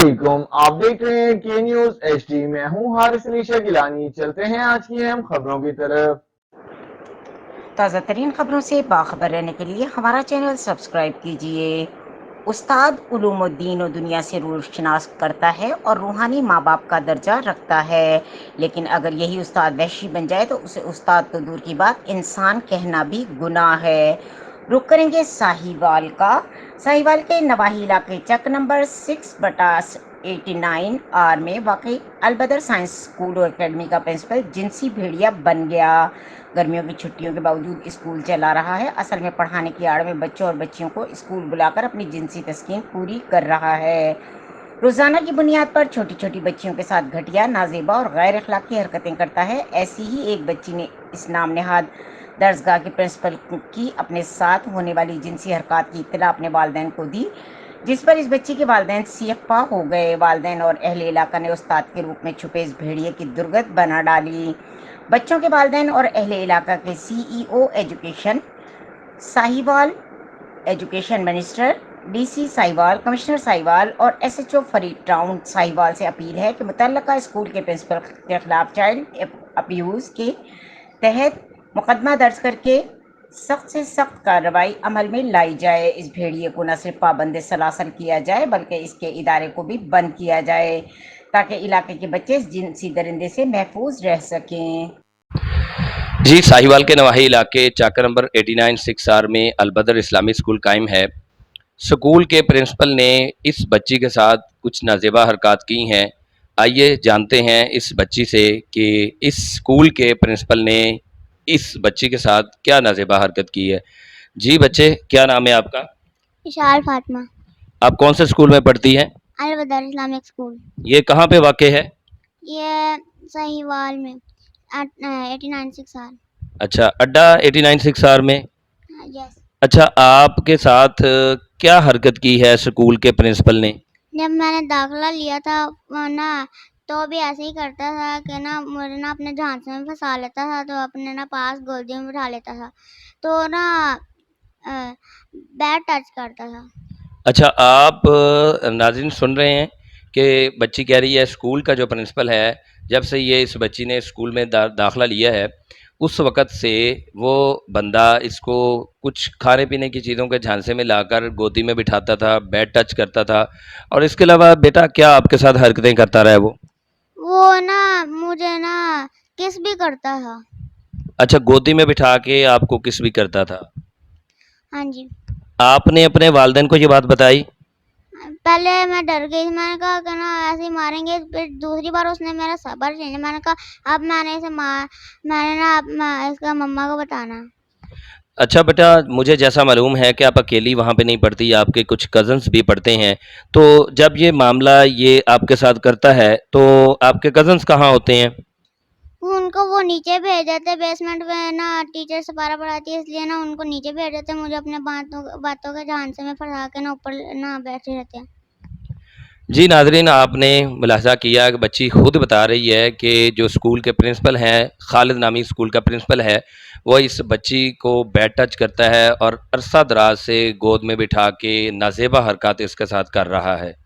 वालेकुम, आप देख रहे हैं के न्यूज HD। मैं हूं हारिस अली गिलानी। चलते हैं आज की अहम खबरों की तरफ। ताज़ा तरीन खबरों से बाखबर रहने के लिए हमारा चैनल सब्सक्राइब कीजिए। उस्ताद उलूमुद्दीन और दुनिया से रोशनास करता है और रूहानी माँ बाप का दर्जा रखता है, लेकिन अगर यही उस्ताद वहशी बन जाए तो उसे उस्ताद तो दूर की बात इंसान कहना भी गुनाह है। रुक करेंगे साहिवाल का। साहिवाल के नवाही इलाके चक नंबर 6/89 आर में वाकई अलबदर साइंस स्कूल और एकेडमी का प्रिंसिपल जिनसी भेड़िया बन गया। गर्मियों की छुट्टियों के बावजूद स्कूल चला रहा है। असल में पढ़ाने की आड़ में बच्चों और बच्चियों को स्कूल बुलाकर अपनी जिनसी तस्कीन पूरी कर रहा है। रोजाना की बुनियाद पर छोटी छोटी बच्चियों के साथ घटिया, नाजेबा और गैर अखलाकी हरकतें करता है। ऐसी ही एक बच्ची ने इस नाम नेहाद दर्सगाह के प्रिंसिपल की अपने साथ होने वाली जिनसी हरकत की इत्तला अपने वालिदैन को दी, जिस पर इस बच्ची के वालिदैन सियप्पा हो गए। वालिदैन और अहले इलाका ने उस्ताद के रूप में छुपे इस भेड़िए की दुर्गत बना डाली। बच्चों के वालिदैन और अहले इलाका के CEO education Sahiwal, education minister DC Sahiwal, commissioner Sahiwal और SHO फरीद टाउन साहिवाल से अपील है कि मुतल्लका स्कूल के प्रिंसिपल के खिलाफ चाइल्ड अब्यूज़ के तहत मुकदमा दर्ज करके सख्त से सख्त कार्रवाई अमल में लाई जाए। इस भेड़िए को न सिर्फ पाबंद सलासल किया जाए बल्कि इसके इदारे को भी बंद किया जाए ताकि इलाके के बच्चे इस जिनसी दरिंदे से महफूज रह सकें। जी, साहिवाल के नवाही इलाके चाकर नंबर 89/6R में अलबदर इस्लामी स्कूल कायम है। स्कूल के प्रिंसिपल ने इस बच्ची के साथ कुछ नाजेबा हरकत की हैं। आइए जानते हैं इस बच्ची से कि इस स्कूल के प्रिंसिपल ने इस बच्ची के साथ क्या नाजेबा हरकत की है। जी बच्चे, क्या नाम है आपका? इशार फातिमा। आप कौन से स्कूल में पढ़ती हैं? Albadr Islamic school. ये कहाँ पे वाक़े है? ये साहिवाल में 89/6R। अच्छा, अड्डा 89/6R में। यस। अच्छा, आपके साथ क्या हरकत की है स्कूल के प्रिंसिपल ने? जब मैंने दाखिला लिया था ना, तो भी ऐसे ही करता था कि ना मुझे ना अपने झांसे में फंसा लेता था, तो अपने ना पास गोदी में बिठा लेता था, तो ना बैड टच करता था। अच्छा, आप नाज़रीन सुन रहे हैं कि बच्ची कह रही है स्कूल का जो प्रिंसिपल है, जब से ये इस बच्ची ने स्कूल में दाखिला लिया है उस वक़्त से वो बंदा इसको कुछ खाने पीने की चीज़ों के झांसे में लाकर गोदी में बिठाता था, बैड टच करता था। और इसके अलावा बेटा क्या आपके साथ हरकतें करता रहा है वो? वो ना मुझे ना किस भी करता था। अच्छा, गोदी में बिठा के आपको किस भी करता था? हाँ जी। आपने अपने वालिदैन को ये बात बताई? पहले मैं डर गई, मैंने कहा कि ना ऐसे ही मारेंगे। फिर दूसरी बार उसने मेरा सब्र छीना। मैंने कहा अब मैंने इसका मम्मा को बताना। अच्छा बेटा, मुझे जैसा मालूम है कि आप अकेली वहाँ पे नहीं पढ़ती, आपके कुछ कज़न्स भी पढ़ते हैं। तो जब ये मामला ये आपके साथ करता है तो आपके कज़न्स कहाँ होते हैं? उनको वो नीचे भेज देते, बेसमेंट में ना टीचर सपारा पढ़ाती है, इसलिए ना उनको नीचे भेज देते। मुझे अपने बातों के झांसे में फंसा के ना ऊपर ना बैठे रहते हैं। जी नाज़रीन, आपने मुलाहज़ा किया कि बच्ची खुद बता रही है कि जो स्कूल के प्रिंसिपल हैं, खालिद नामी स्कूल का प्रिंसिपल है, वो इस बच्ची को बैड टच करता है और अरसा दराज से गोद में बिठा के नाज़ेबा हरकत इसके साथ कर रहा है।